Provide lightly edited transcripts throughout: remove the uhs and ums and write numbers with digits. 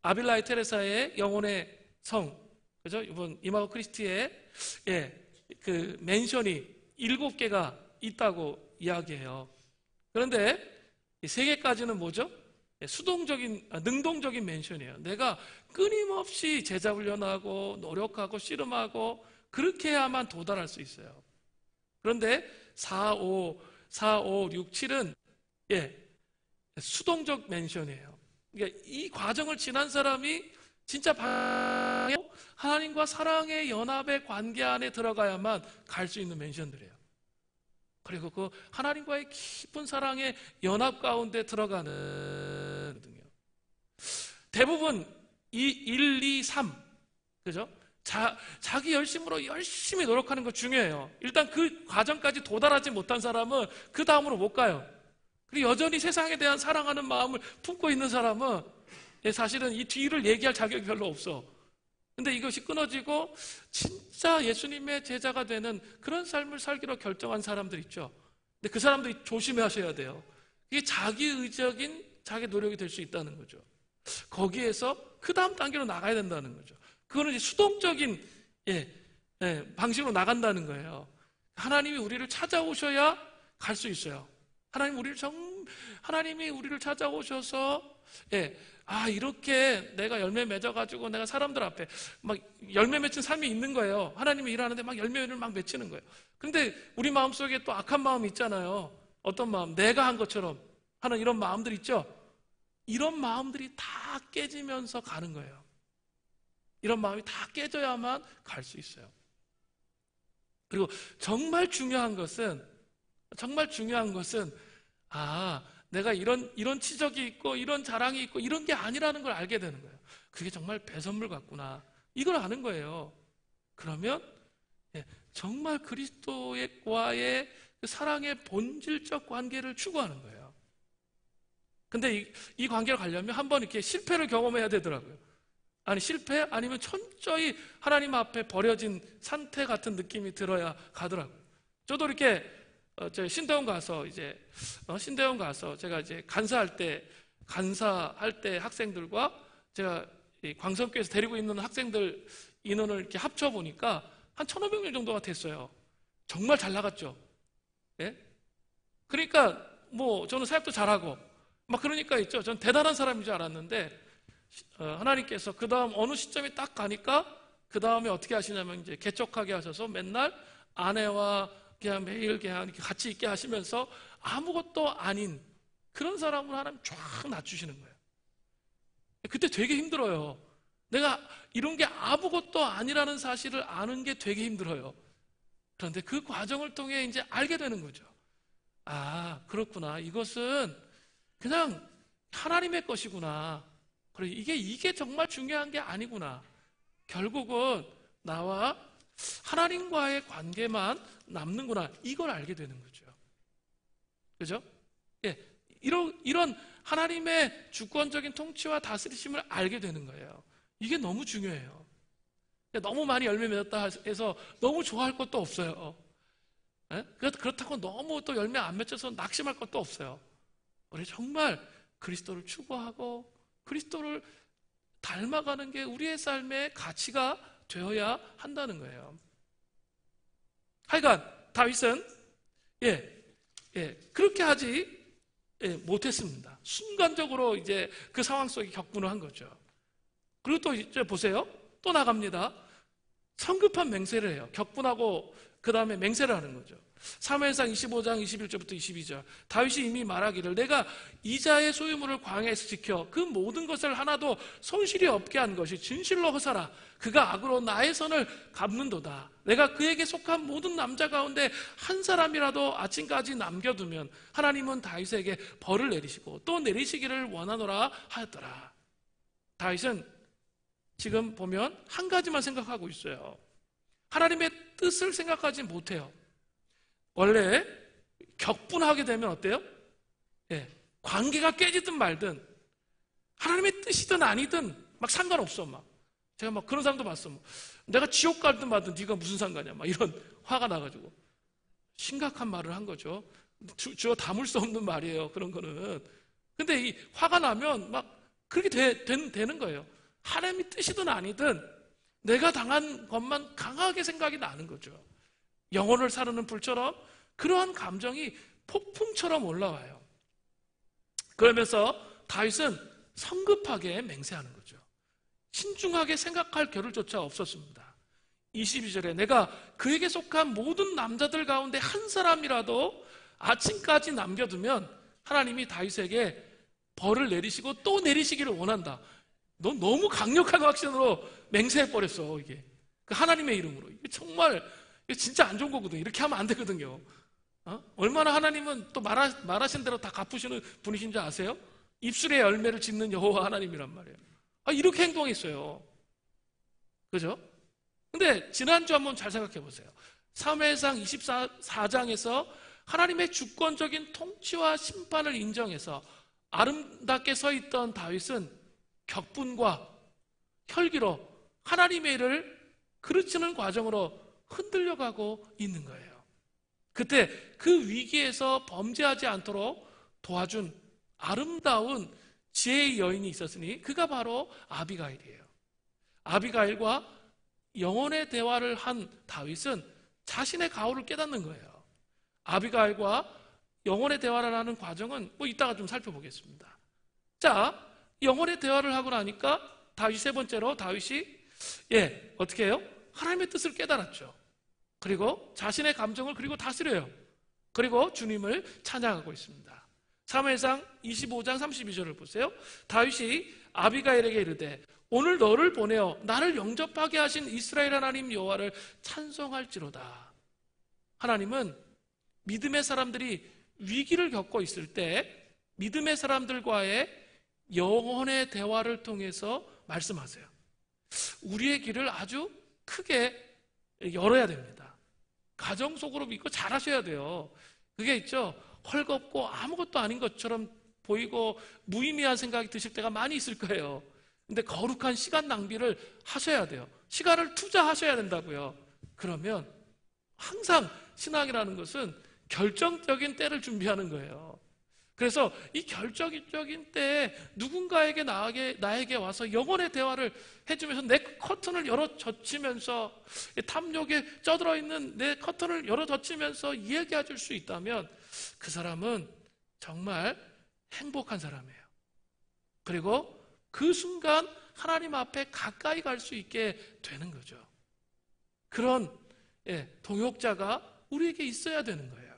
아빌라이 테레사의 영혼의 성, 그죠? 이번 이마고 크리스티의 그 맨션이 7개가 있다고 이야기해요. 그런데 이 3개까지는 뭐죠? 능동적인 맨션이에요. 내가 끊임없이 제자 훈련하고 노력하고 씨름하고 그렇게 해야만 도달할 수 있어요. 그런데 4, 5, 6, 7은 수동적 맨션이에요. 그러니까 이 과정을 지난 사람이 진짜 하나님과 사랑의 연합의 관계 안에 들어가야만 갈 수 있는 맨션들이에요. 그리고 그 하나님과의 깊은 사랑의 연합 가운데 들어가는 대부분 이 1, 2, 3 그죠? 자기 열심히 노력하는 거 중요해요. 일단 그 과정까지 도달하지 못한 사람은 그 다음으로 못 가요. 그리고 여전히 세상에 대한 사랑하는 마음을 품고 있는 사람은 사실은 이 뒤를 얘기할 자격이 별로 없어. 근데 이것이 끊어지고 진짜 예수님의 제자가 되는 그런 삶을 살기로 결정한 사람들 있죠. 근데 그 사람들이 조심하셔야 돼요. 이게 자기의적인 자기 노력이 될 수 있다는 거죠. 거기에서 그 다음 단계로 나가야 된다는 거죠. 그거는 이제 수동적인 방식으로 나간다는 거예요. 하나님이 우리를 찾아오셔야 갈 수 있어요. 하나님이 우리를 찾아오셔서 이렇게 내가 열매 맺어가지고 내가 사람들 앞에 막 열매 맺힌 삶이 있는 거예요. 하나님이 일하는데 막 열매를 막 맺히는 거예요. 근데 우리 마음속에 또 악한 마음이 있잖아요. 어떤 마음? 내가 한 것처럼 하는 이런 마음들 있죠? 이런 마음들이 다 깨지면서 가는 거예요. 이런 마음이 다 깨져야만 갈 수 있어요. 그리고 정말 중요한 것은 내가 이런 치적이 있고 이런 자랑이 있고 이런 게 아니라는 걸 알게 되는 거예요. 그게 정말 배선물 같구나. 이걸 아는 거예요. 그러면 정말 그리스도와의 사랑의 본질적 관계를 추구하는 거예요. 근데 이 관계를 가려면 한번 이렇게 실패를 경험해야 되더라고요. 아니 실패? 아니면 철저히 하나님 앞에 버려진 상태 같은 느낌이 들어야 가더라고요. 저도 이렇게 신대원 가서 제가 이제 간사할 때 학생들과 제가 광성교회에서 데리고 있는 학생들 인원을 이렇게 합쳐 보니까 한 1,500명 정도가 됐어요. 정말 잘 나갔죠. 그러니까 뭐 저는 사역도 잘하고 막 그러니까 있죠. 전 대단한 사람인 줄 알았는데 하나님께서 그 다음 어느 시점에 딱 가니까 그 다음에 어떻게 하시냐면 이제 개척하게 하셔서 맨날 아내와 그냥 매일 그냥 이렇게 같이 있게 하시면서 아무것도 아닌 그런 사람을 하나님 쫙 낮추시는 거예요. 그때 되게 힘들어요. 내가 이런 게 아무것도 아니라는 사실을 아는 게 되게 힘들어요. 그런데 그 과정을 통해 이제 알게 되는 거죠. 아, 그렇구나. 이것은 그냥 하나님의 것이구나. 그래, 이게 정말 중요한 게 아니구나. 결국은 나와 하나님과의 관계만 남는구나. 이걸 알게 되는 거죠. 그죠? 이런 하나님의 주권적인 통치와 다스리심을 알게 되는 거예요. 이게 너무 중요해요. 너무 많이 열매 맺었다 해서 너무 좋아할 것도 없어요. 그렇다고 너무 또 열매 안 맺혀서 낙심할 것도 없어요. 우리 정말 그리스도를 추구하고 그리스도를 닮아가는 게 우리의 삶의 가치가 되어야 한다는 거예요. 하여간 다윗은 그렇게 하지 못했습니다. 순간적으로 이제 그 상황 속에 격분을 한 거죠. 그리고 또 이제 보세요. 또 나갑니다. 성급한 맹세를 해요. 격분하고 그 다음에 맹세를 하는 거죠. 사무엘상 25장 21절부터 22절. 다윗이 이미 말하기를 내가 이자의 소유물을 광야에서 지켜 그 모든 것을 하나도 손실이 없게 한 것이 진실로 허사라. 그가 악으로 나의 선을 갚는도다. 내가 그에게 속한 모든 남자 가운데 한 사람이라도 아침까지 남겨두면 하나님은 다윗에게 벌을 내리시고 또 내리시기를 원하노라 하였더라. 다윗은 지금 보면 한 가지만 생각하고 있어요. 하나님의 뜻을 생각하지 못해요. 원래 격분하게 되면 어때요? 관계가 깨지든 말든 하나님의 뜻이든 아니든 막 상관없어. 막 제가 막 그런 사람도 봤어. 내가 지옥 가든 말든 네가 무슨 상관이야. 막 이런 화가 나가지고 심각한 말을 한 거죠. 주어 담을 수 없는 말이에요. 그런 거는. 근데 이 화가 나면 막 그렇게 되는 거예요. 하나님의 뜻이든 아니든 내가 당한 것만 강하게 생각이 나는 거죠. 영혼을 사르는 불처럼 그러한 감정이 폭풍처럼 올라와요. 그러면서 다윗은 성급하게 맹세하는 거죠. 신중하게 생각할 겨를조차 없었습니다. 22절에 내가 그에게 속한 모든 남자들 가운데 한 사람이라도 아침까지 남겨두면 하나님이 다윗에게 벌을 내리시고 또 내리시기를 원한다. 너 너무 강력한 확신으로 맹세해버렸어. 이게 하나님의 이름으로. 이게 정말 이게 진짜 안 좋은 거거든요. 이렇게 하면 안 되거든요. 얼마나 하나님은 또 말하신 대로 다 갚으시는 분이신 줄 아세요? 입술의 열매를 짓는 여호와 하나님이란 말이에요. 이렇게 행동했어요. 그죠? 근데 지난주 한번 잘 생각해 보세요. 사무엘상 24장에서 하나님의 주권적인 통치와 심판을 인정해서 아름답게 서 있던 다윗은 격분과 혈기로 하나님의 일을 그르치는 과정으로 흔들려가고 있는 거예요. 그때 그 위기에서 범죄하지 않도록 도와준 아름다운 지혜의 여인이 있었으니 그가 바로 아비가일이에요. 아비가일과 영혼의 대화를 한 다윗은 자신의 가호를 깨닫는 거예요. 아비가일과 영혼의 대화를 하는 과정은 이따가 좀 살펴보겠습니다. 자, 영혼의 대화를 하고 나니까 다윗 세 번째로 다윗이 어떻게 해요? 하나님의 뜻을 깨달았죠. 그리고 자신의 감정을 그리고 다스려요. 그리고 주님을 찬양하고 있습니다. 사무엘상 25장 32절을 보세요. 다윗이 아비가일에게 이르되 오늘 너를 보내어 나를 영접하게 하신 이스라엘 하나님 여호와를 찬송할지로다. 하나님은 믿음의 사람들이 위기를 겪고 있을 때 믿음의 사람들과의 영혼의 대화를 통해서 말씀하세요. 우리의 길을 아주 크게 열어야 됩니다. 가정 속으로 믿고 잘하셔야 돼요. 그게 있죠. 헐겁고 아무것도 아닌 것처럼 보이고 무의미한 생각이 드실 때가 많이 있을 거예요. 근데 거룩한 시간 낭비를 하셔야 돼요. 시간을 투자하셔야 된다고요. 그러면 항상 신앙이라는 것은 결정적인 때를 준비하는 거예요. 그래서 이 결정적인 때에 누군가에게 나에게 와서 영혼의 대화를 해주면서 내 커튼을 열어 젖히면서 탐욕에 쩌들어 있는 내 커튼을 열어 젖히면서 이야기해 줄 수 있다면 그 사람은 정말 행복한 사람이에요. 그리고 그 순간 하나님 앞에 가까이 갈 수 있게 되는 거죠. 그런 동역자가 우리에게 있어야 되는 거예요.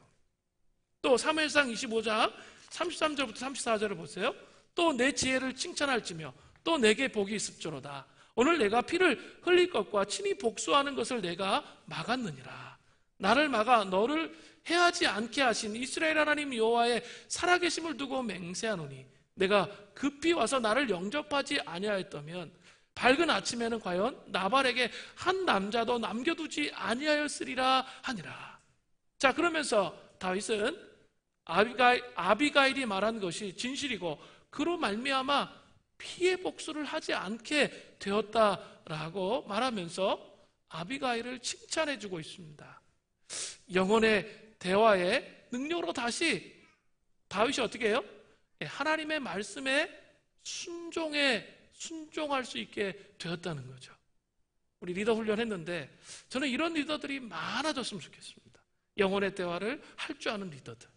또 사무엘상 25장 33절부터 34절을 보세요. 또 내 지혜를 칭찬할지며 또 내게 복이 있을지로다. 오늘 내가 피를 흘릴 것과 친히 복수하는 것을 내가 막았느니라. 나를 막아 너를 해하지 않게 하신 이스라엘 하나님 여호와의 살아계심을 두고 맹세하노니 내가 급히 와서 나를 영접하지 아니하였다면 밝은 아침에는 과연 나발에게 한 남자도 남겨두지 아니하였으리라 하니라. 자, 그러면서 다윗은 아비가일이 말한 것이 진실이고 그로 말미암아 피해 복수를 하지 않게 되었다라고 말하면서 아비가일을 칭찬해주고 있습니다. 영혼의 대화의 능력으로 다시 다윗이 어떻게 해요? 하나님의 말씀에 순종할 수 있게 되었다는 거죠. 우리 리더 훈련했는데 저는 이런 리더들이 많아졌으면 좋겠습니다. 영혼의 대화를 할 줄 아는 리더들.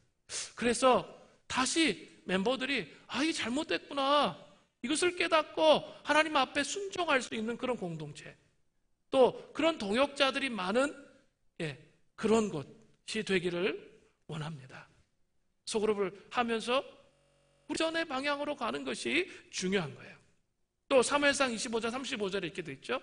그래서 다시 멤버들이 이게 잘못됐구나, 이것을 깨닫고 하나님 앞에 순종할 수 있는 그런 공동체, 또 그런 동역자들이 많은 그런 곳이 되기를 원합니다. 소그룹을 하면서 우전의 방향으로 가는 것이 중요한 거예요. 또 사무엘상 25장 35절에 이렇게 돼 있죠.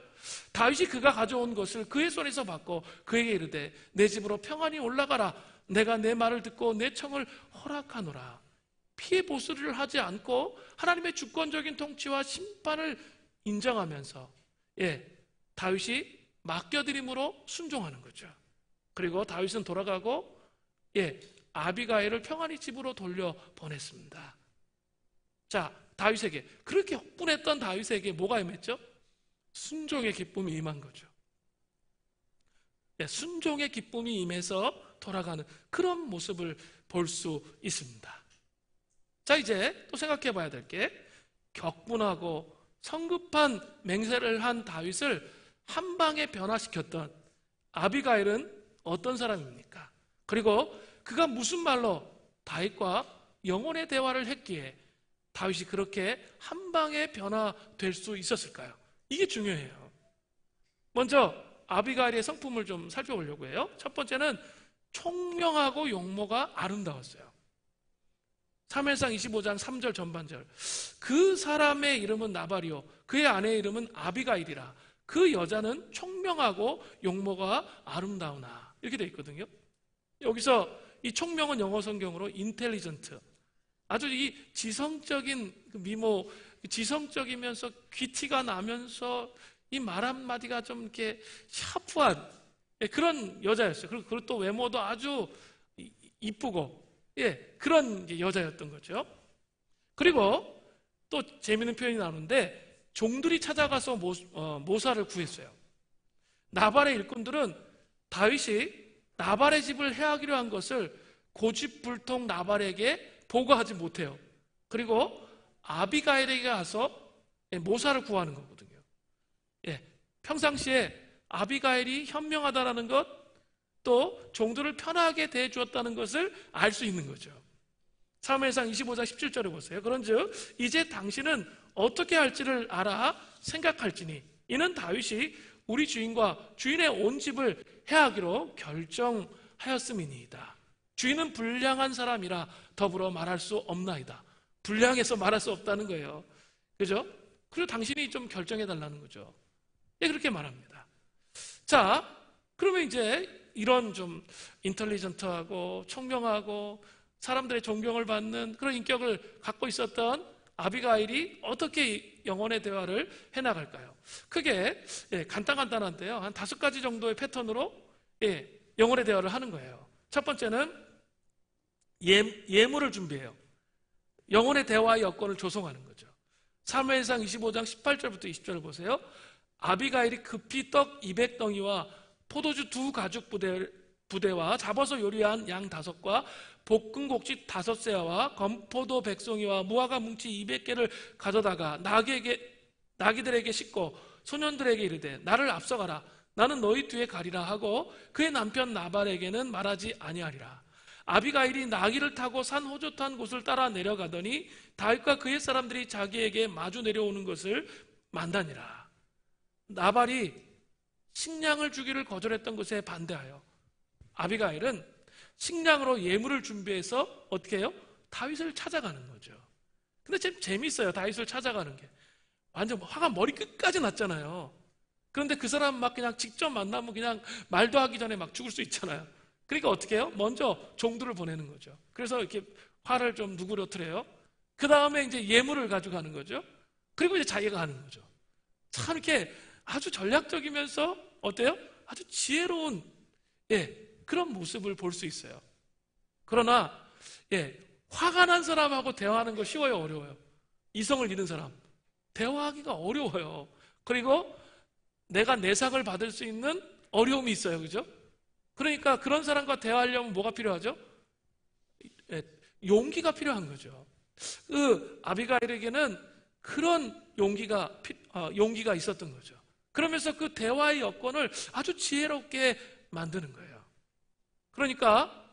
다윗이 그가 가져온 것을 그의 손에서 받고 그에게 이르되 내 집으로 평안히 올라가라. 내가 내 말을 듣고 내 청을 허락하노라. 피해 보수를 하지 않고 하나님의 주권적인 통치와 심판을 인정하면서 다윗이 맡겨드림으로 순종하는 거죠. 그리고 다윗은 돌아가고 아비가일을 평안히 집으로 돌려보냈습니다. 자, 다윗에게, 그렇게 혹분했던 다윗에게 뭐가 임했죠? 순종의 기쁨이 임한 거죠. 순종의 기쁨이 임해서 돌아가는 그런 모습을 볼 수 있습니다. 자, 이제 또 생각해 봐야 될 게 격분하고 성급한 맹세를 한 다윗을 한 방에 변화시켰던 아비가일은 어떤 사람입니까? 그리고 그가 무슨 말로 다윗과 영혼의 대화를 했기에 다윗이 그렇게 한 방에 변화될 수 있었을까요? 이게 중요해요. 먼저 아비가일의 성품을 좀 살펴보려고 해요. 첫 번째는 총명하고 용모가 아름다웠어요. 사무엘상 25장 3절 전반절. 그 사람의 이름은 나발이요 그의 아내의 이름은 아비가일이라. 그 여자는 총명하고 용모가 아름다우나. 이렇게 되어 있거든요. 여기서 이 총명은 영어 성경으로 intelligent, 아주 이 지성적인 미모, 지성적이면서 귀티가 나면서 이 말 한마디가 좀 이렇게 샤프한 그런 여자였어요. 그리고 또 외모도 아주 이쁘고 그런 여자였던 거죠. 그리고 또 재미있는 표현이 나오는데 종들이 찾아가서 모사를 구했어요. 나발의 일꾼들은 다윗이 나발의 집을 해하기로 한 것을 고집불통 나발에게 보고하지 못해요. 그리고 아비가일에게 가서 모사를 구하는 거거든요. 평상시에 아비가일이 현명하다라는 것, 또 종들을 편하게 대해주었다는 것을 알 수 있는 거죠. 사무엘상 25장 17절에 보세요. 그런즉 이제 당신은 어떻게 할지를 알아 생각할지니 이는 다윗이 우리 주인과 주인의 온 집을 해하기로 결정하였음이니이다. 주인은 불량한 사람이라 더불어 말할 수 없나이다. 불량해서 말할 수 없다는 거예요. 그죠? 그리고 당신이 좀 결정해달라는 거죠. 그렇게 말합니다. 자, 그러면 이제 이런 좀 인텔리전트하고 총명하고 사람들의 존경을 받는 그런 인격을 갖고 있었던 아비가일이 어떻게 영혼의 대화를 해나갈까요? 크게 간단한데요. 한 5가지 정도의 패턴으로 영혼의 대화를 하는 거예요. 첫 번째는 예물을 준비해요. 영혼의 대화의 여건을 조성하는 거죠. 사무엘상 25장 18절부터 20절을 보세요. 아비가일이 급히 떡 200덩이와 포도주 2가죽 부대와 잡아서 요리한 양 5과 볶은 곡식 5세와 건포도 100송이와 무화과 뭉치 200개를 가져다가 나귀들에게 싣고 소년들에게 이르되 나를 앞서가라. 나는 너희 뒤에 가리라 하고 그의 남편 나발에게는 말하지 아니하리라. 아비가일이 나귀를 타고 산 호젓한 곳을 따라 내려가더니 다윗과 그의 사람들이 자기에게 마주 내려오는 것을 만나니라. 나발이 식량을 주기를 거절했던 것에 반대하여 아비가일은 식량으로 예물을 준비해서 어떻게 해요? 다윗을 찾아가는 거죠. 근데 참 재밌어요. 다윗을 찾아가는 게 완전 화가 머리 끝까지 났잖아요. 그런데 그 사람 막 그냥 직접 만나면 그냥 말도 하기 전에 막 죽을 수 있잖아요. 그러니까 어떻게 해요? 먼저 종들을 보내는 거죠. 그래서 이렇게 화를 좀 누그러뜨려요. 그 다음에 이제 예물을 가져가는 거죠. 그리고 이제 자기가 하는 거죠. 참 이렇게 아주 전략적이면서 어때요? 아주 지혜로운 그런 모습을 볼 수 있어요. 그러나 화가 난 사람하고 대화하는 거 쉬워요, 어려워요? 이성을 잃은 사람 대화하기가 어려워요. 그리고 내가 내상을 받을 수 있는 어려움이 있어요. 그죠? 그러니까 그런 사람과 대화하려면 뭐가 필요하죠? 용기가 필요한 거죠. 그 아비가일에게는 그런 용기가 있었던 거죠. 그러면서 그 대화의 여건을 아주 지혜롭게 만드는 거예요. 그러니까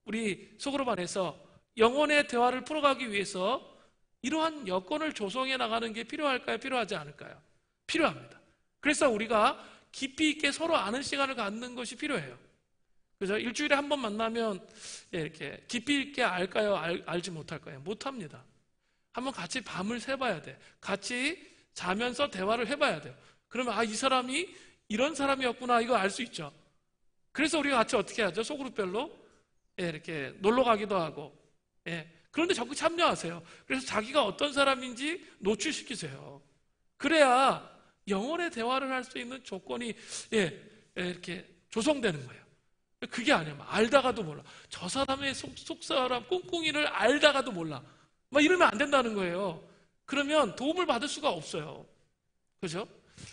우리 속으로 말해서 영혼의 대화를 풀어가기 위해서 이러한 여건을 조성해 나가는 게 필요할까요? 필요하지 않을까요? 필요합니다. 그래서 우리가 깊이 있게 서로 아는 시간을 갖는 것이 필요해요. 그래서 일주일에 한 번 만나면 이렇게 깊이 있게 알까요? 알지 못할까요? 못합니다. 한번 같이 밤을 새봐야 돼. 같이 자면서 대화를 해봐야 돼요. 그러면 이 사람이 이런 사람이었구나 이거 알 수 있죠. 그래서 우리가 같이 어떻게 하죠? 소그룹별로 이렇게 놀러 가기도 하고 그런데 적극 참여하세요. 그래서 자기가 어떤 사람인지 노출시키세요. 그래야 영혼의 대화를 할 수 있는 조건이 이렇게 조성되는 거예요. 그게 아니야. 알다가도 몰라. 저 사람의 속사람 꿍꿍이를 알다가도 몰라. 막 이러면 안 된다는 거예요. 그러면 도움을 받을 수가 없어요. 그죠?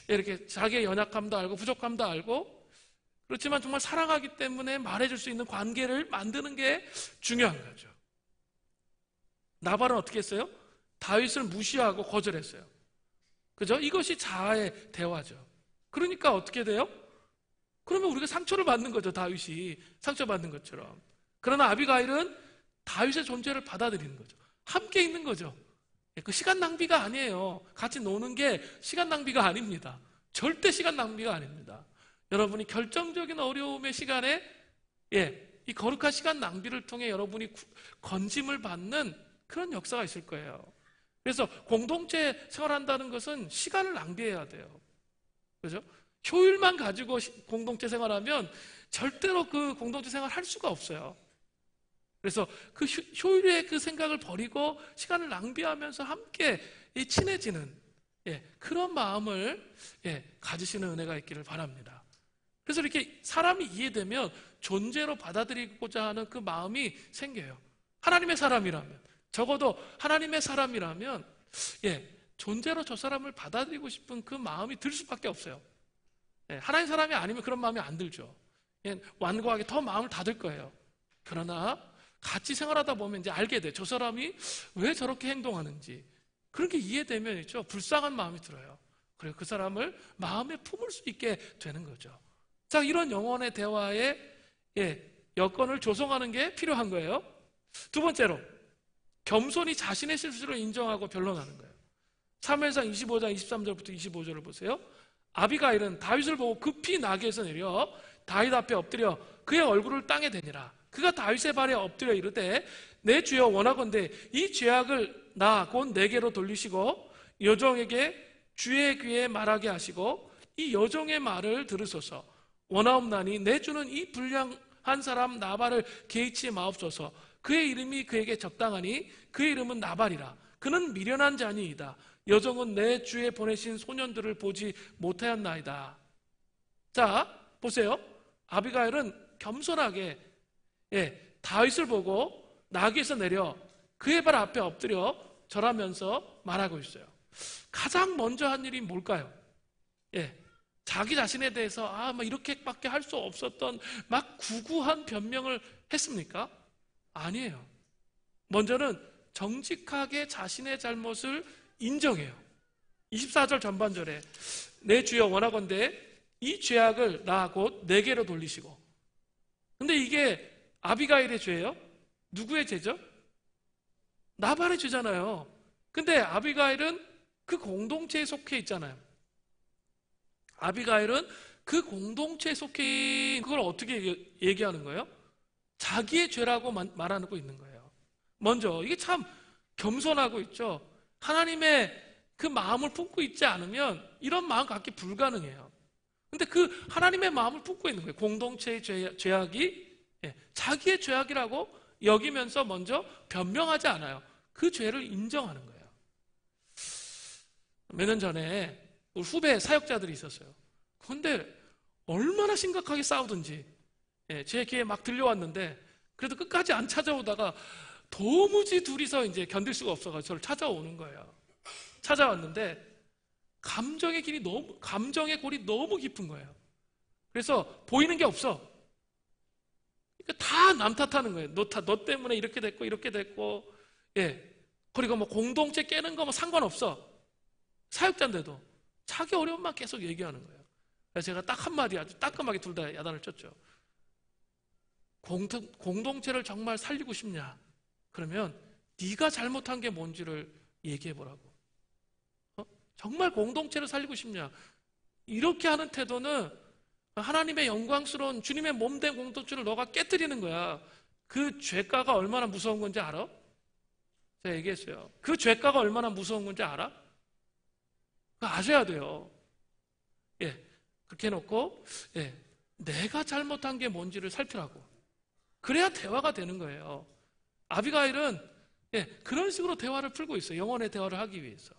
이렇게 자기의 연약함도 알고 부족함도 알고 그렇지만 정말 사랑하기 때문에 말해줄 수 있는 관계를 만드는 게 중요한 거죠. 나발은 어떻게 했어요? 다윗을 무시하고 거절했어요. 그죠? 이것이 자아의 대화죠. 그러니까 어떻게 돼요? 그러면 우리가 상처를 받는 거죠. 다윗이 상처받는 것처럼. 그러나 아비가일은 다윗의 존재를 받아들이는 거죠. 함께 있는 거죠. 그 시간 낭비가 아니에요. 같이 노는 게 시간 낭비가 아닙니다. 절대 시간 낭비가 아닙니다. 여러분이 결정적인 어려움의 시간에 이 거룩한 시간 낭비를 통해 여러분이 건짐을 받는 그런 역사가 있을 거예요. 그래서 공동체 생활한다는 것은 시간을 낭비해야 돼요. 그죠? 효율만 가지고 공동체 생활하면 절대로 그 공동체 생활 할 수가 없어요. 그래서 그 효율의 그 생각을 버리고 시간을 낭비하면서 함께 친해지는 그런 마음을 가지시는 은혜가 있기를 바랍니다. 그래서 이렇게 사람이 이해되면 존재로 받아들이고자 하는 그 마음이 생겨요. 하나님의 사람이라면, 적어도 하나님의 사람이라면 존재로 저 사람을 받아들이고 싶은 그 마음이 들 수밖에 없어요. 하나님 사람이 아니면 그런 마음이 안 들죠. 완고하게 더 마음을 닫을 거예요. 그러나 같이 생활하다 보면 이제 알게 돼. 저 사람이 왜 저렇게 행동하는지. 그런 게 이해되면 있죠. 불쌍한 마음이 들어요. 그리고 그 사람을 마음에 품을 수 있게 되는 거죠. 자, 이런 영혼의 대화에 여건을 조성하는 게 필요한 거예요. 두 번째로, 겸손히 자신의 실수를 인정하고 변론하는 거예요. 사무엘상 25장 23절부터 25절을 보세요. 아비가일은 다윗을 보고 급히 나귀에서 내려 다윗 앞에 엎드려 그의 얼굴을 땅에 대니라. 그가 다윗의 발에 엎드려 이르되 내 주여 원하건대 이 죄악을 나 곧 내게로 돌리시고 여종에게 주의 귀에 말하게 하시고 이 여종의 말을 들으소서. 원하옵나니 내 주는 이 불량한 사람 나발을 개의치 마옵소서. 그의 이름이 그에게 적당하니 그의 이름은 나발이라. 그는 미련한 자니이다. 여종은 내 주에 보내신 소년들을 보지 못하였나이다. 자, 보세요. 아비가일은 겸손하게 다윗을 보고 나귀에서 내려 그의 발 앞에 엎드려 절하면서 말하고 있어요. 가장 먼저 한 일이 뭘까요? 자기 자신에 대해서 막 이렇게밖에 할 수 없었던 막 구구한 변명을 했습니까? 아니에요. 먼저는 정직하게 자신의 잘못을 인정해요. 24절 전반절에 내 주여 원하건대 이 죄악을 나 곧 내게로 돌리시고. 근데 이게 아비가일의 죄예요? 누구의 죄죠? 나발의 죄잖아요. 근데 아비가일은 그 공동체에 속해 있잖아요. 아비가일은 그 공동체에 속해 있는 그걸 어떻게 얘기하는 거예요? 자기의 죄라고 말하고 있는 거예요. 먼저 이게 참 겸손하고 있죠. 하나님의 그 마음을 품고 있지 않으면 이런 마음 갖기 불가능해요. 근데 그 하나님의 마음을 품고 있는 거예요. 공동체의 죄악이 자기의 죄악이라고 여기면서 먼저 변명하지 않아요. 그 죄를 인정하는 거예요. 몇 년 전에 우리 후배 사역자들이 있었어요. 그런데 얼마나 심각하게 싸우든지 제 귀에 막 들려왔는데 그래도 끝까지 안 찾아오다가 도무지 둘이서 이제 견딜 수가 없어서 저를 찾아오는 거예요. 찾아왔는데 감정의 골이 너무 깊은 거예요. 그래서 보이는 게 없어. 그러니까 다 남 탓하는 거예요. 너 때문에 이렇게 됐고, 그리고 뭐 공동체 깨는 거 뭐 상관없어. 사역자인데도 자기 어려움만 계속 얘기하는 거예요. 그래서 제가 딱 한마디 아주 따끔하게 둘 다 야단을 쳤죠. 공동체를 정말 살리고 싶냐? 그러면 네가 잘못한 게 뭔지를 얘기해 보라고. 정말 공동체를 살리고 싶냐? 이렇게 하는 태도는 하나님의 영광스러운 주님의 몸된 공동체를 너가 깨뜨리는 거야. 그 죄가가 얼마나 무서운 건지 알아? 제가 얘기했어요. 그 죄가가 얼마나 무서운 건지 알아? 그거 아셔야 돼요. 그렇게 해놓고 내가 잘못한 게 뭔지를 살피라고. 그래야 대화가 되는 거예요. 아비가일은 그런 식으로 대화를 풀고 있어요. 영혼의 대화를 하기 위해서.